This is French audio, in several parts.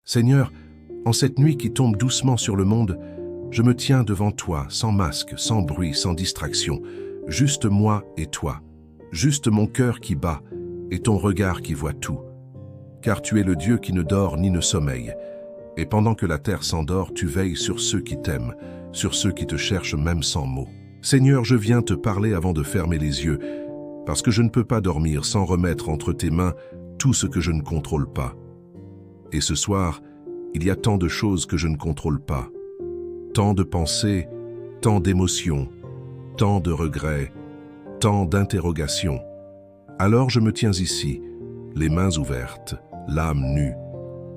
Seigneur, en cette nuit qui tombe doucement sur le monde, je me tiens devant toi, sans masque, sans bruit, sans distraction, juste moi et toi, juste mon cœur qui bat et ton regard qui voit tout. Car tu es le Dieu qui ne dort ni ne sommeille, et pendant que la terre s'endort, tu veilles sur ceux qui t'aiment, sur ceux qui te cherchent même sans mots. Seigneur, je viens te parler avant de fermer les yeux, parce que je ne peux pas dormir sans remettre entre tes mains tout ce que je ne contrôle pas. Et ce soir, il y a tant de choses que je ne contrôle pas, tant de pensées, tant d'émotions, tant de regrets, tant d'interrogations. Alors je me tiens ici, les mains ouvertes, l'âme nue,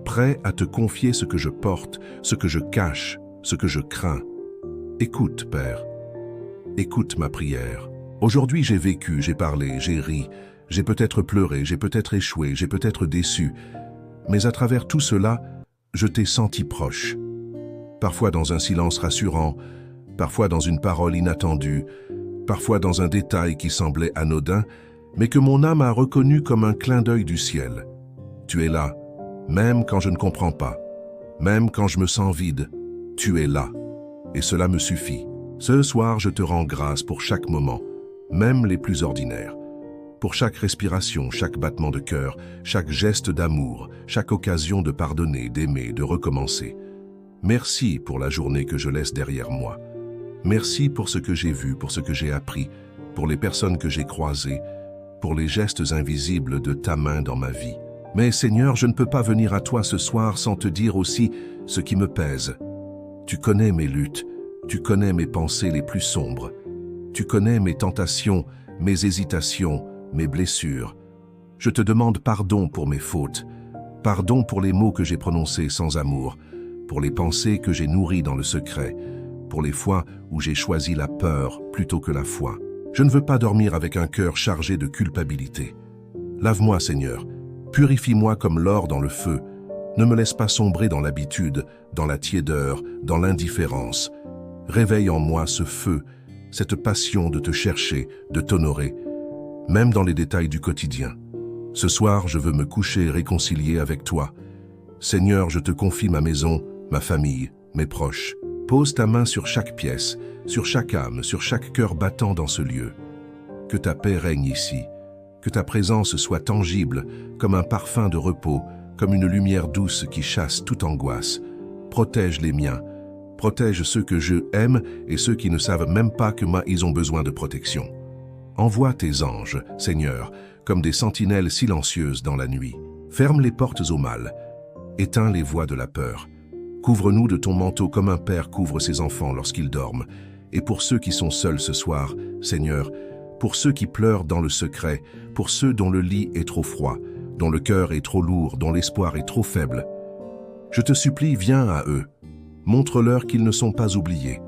prêt à te confier ce que je porte, ce que je cache, ce que je crains. Écoute, Père, écoute ma prière. Aujourd'hui j'ai vécu, j'ai parlé, j'ai ri, j'ai peut-être pleuré, j'ai peut-être échoué, j'ai peut-être déçu, mais à travers tout cela, je t'ai senti proche. Parfois dans un silence rassurant, parfois dans une parole inattendue, parfois dans un détail qui semblait anodin, mais que mon âme a reconnu comme un clin d'œil du ciel. Tu es là, même quand je ne comprends pas, même quand je me sens vide, tu es là, et cela me suffit. Ce soir, je te rends grâce pour chaque moment, même les plus ordinaires, pour chaque respiration, chaque battement de cœur, chaque geste d'amour, chaque occasion de pardonner, d'aimer, de recommencer. Merci pour la journée que je laisse derrière moi. Merci pour ce que j'ai vu, pour ce que j'ai appris, pour les personnes que j'ai croisées, pour les gestes invisibles de ta main dans ma vie. Mais Seigneur, je ne peux pas venir à toi ce soir sans te dire aussi ce qui me pèse. Tu connais mes luttes, tu connais mes pensées les plus sombres, tu connais mes tentations, mes hésitations, mes blessures. Je te demande pardon pour mes fautes, pardon pour les mots que j'ai prononcés sans amour, pour les pensées que j'ai nourries dans le secret, pour les fois où j'ai choisi la peur plutôt que la foi. Je ne veux pas dormir avec un cœur chargé de culpabilité. Lave-moi, Seigneur, purifie-moi comme l'or dans le feu. Ne me laisse pas sombrer dans l'habitude, dans la tiédeur, dans l'indifférence. Réveille en moi ce feu, cette passion de te chercher, de t'honorer, même dans les détails du quotidien. Ce soir, je veux me coucher réconcilié avec toi. Seigneur, je te confie ma maison, ma famille, mes proches. Pose ta main sur chaque pièce, sur chaque âme, sur chaque cœur battant dans ce lieu. Que ta paix règne ici, que ta présence soit tangible, comme un parfum de repos, comme une lumière douce qui chasse toute angoisse. Protège les miens, protège ceux que je aime et ceux qui ne savent même pas que moi ils ont besoin de protection. Envoie tes anges, Seigneur, comme des sentinelles silencieuses dans la nuit. Ferme les portes au mal, éteins les voix de la peur. Couvre-nous de ton manteau comme un père couvre ses enfants lorsqu'ils dorment. Et pour ceux qui sont seuls ce soir, Seigneur, pour ceux qui pleurent dans le secret, pour ceux dont le lit est trop froid, dont le cœur est trop lourd, dont l'espoir est trop faible, je te supplie, viens à eux. Montre-leur qu'ils ne sont pas oubliés,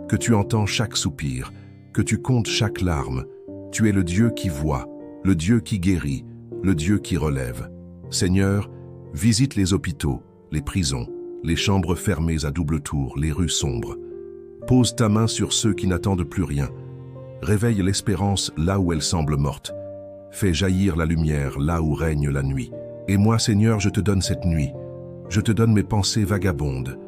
que tu entends chaque soupir, que tu comptes chaque larme. Tu es le Dieu qui voit, le Dieu qui guérit, le Dieu qui relève. Seigneur, visite les hôpitaux, les prisons, les chambres fermées à double tour, les rues sombres. Pose ta main sur ceux qui n'attendent plus rien. Réveille l'espérance là où elle semble morte. Fais jaillir la lumière là où règne la nuit. Et moi, Seigneur, je te donne cette nuit. Je te donne mes pensées vagabondes.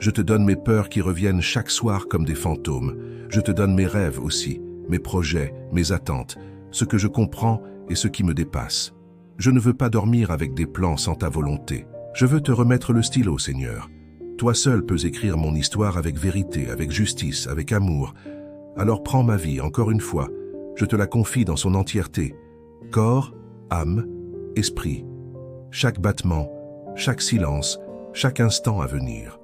Je te donne mes peurs qui reviennent chaque soir comme des fantômes. Je te donne mes rêves aussi, mes projets, mes attentes, ce que je comprends et ce qui me dépasse. Je ne veux pas dormir avec des plans sans ta volonté. Je veux te remettre le stylo, Seigneur. Toi seul peux écrire mon histoire avec vérité, avec justice, avec amour. Alors prends ma vie, encore une fois. Je te la confie dans son entièreté. Corps, âme, esprit. Chaque battement, chaque silence, chaque instant à venir.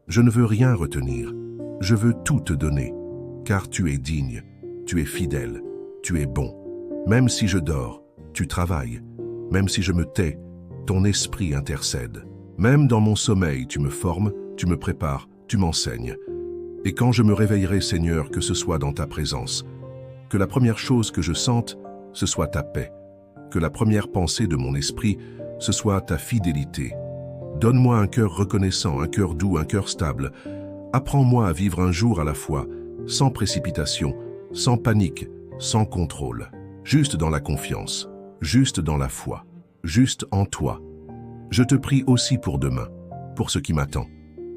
Je ne veux rien retenir. Je veux tout te donner. Car tu es digne, tu es fidèle, tu es bon. Même si je dors, tu travailles. Même si je me tais, ton esprit intercède. Même dans mon sommeil, tu me formes, tu me prépares, tu m'enseignes. Et quand je me réveillerai, Seigneur, que ce soit dans ta présence, que la première chose que je sente, ce soit ta paix, que la première pensée de mon esprit, ce soit ta fidélité. Donne-moi un cœur reconnaissant, un cœur doux, un cœur stable. Apprends-moi à vivre un jour à la fois, sans précipitation, sans panique, sans contrôle, juste dans la confiance, juste dans la foi, juste en toi. Je te prie aussi pour demain. pour ce qui m'attend.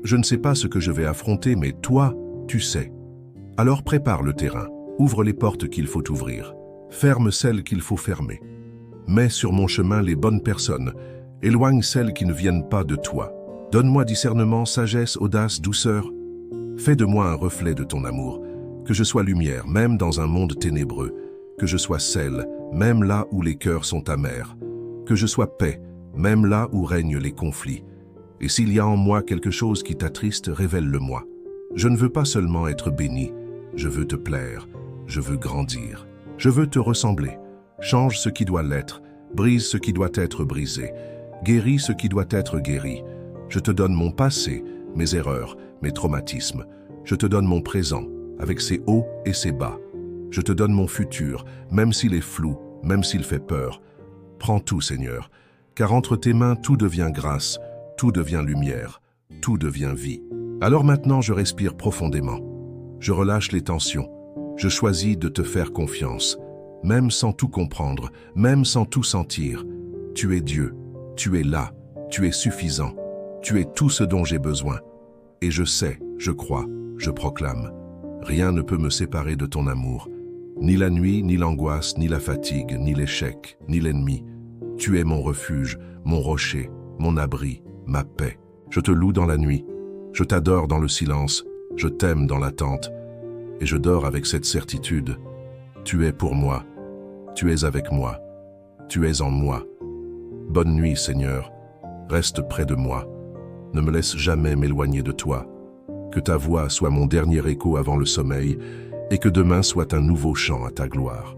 Je ne sais pas ce que je vais affronter, mais toi, tu sais. Alors prépare le terrain, ouvre les portes qu'il faut ouvrir, ferme celles qu'il faut fermer. Mets sur mon chemin les bonnes personnes, éloigne celles qui ne viennent pas de toi. Donne-moi discernement, sagesse, audace, douceur. Fais de moi un reflet de ton amour, que je sois lumière, même dans un monde ténébreux, que je sois sel, même là où les cœurs sont amers, que je sois paix, même là où règnent les conflits. Et s'il y a en moi quelque chose qui t'attriste, révèle-le-moi. Je ne veux pas seulement être béni, je veux te plaire, je veux grandir, je veux te ressembler. Change ce qui doit l'être, brise ce qui doit être brisé, guéris ce qui doit être guéri. Je te donne mon passé, mes erreurs, mes traumatismes. Je te donne mon présent, avec ses hauts et ses bas. Je te donne mon futur, même s'il est flou, même s'il fait peur. Prends tout, Seigneur, car entre tes mains tout devient grâce, tout devient lumière, tout devient vie. Alors maintenant je respire profondément. Je relâche les tensions. Je choisis de te faire confiance. Même sans tout comprendre, même sans tout sentir. Tu es Dieu, tu es là, tu es suffisant, tu es tout ce dont j'ai besoin. Et je sais, je crois, je proclame. Rien ne peut me séparer de ton amour. Ni la nuit, ni l'angoisse, ni la fatigue, ni l'échec, ni l'ennemi. Tu es mon refuge, mon rocher, mon abri, ma paix. Je te loue dans la nuit, je t'adore dans le silence, je t'aime dans l'attente. Et je dors avec cette certitude. Tu es pour moi, tu es avec moi, tu es en moi. Bonne nuit, Seigneur, reste près de moi. Ne me laisse jamais m'éloigner de toi. Que ta voix soit mon dernier écho avant le sommeil et que demain soit un nouveau chant à ta gloire.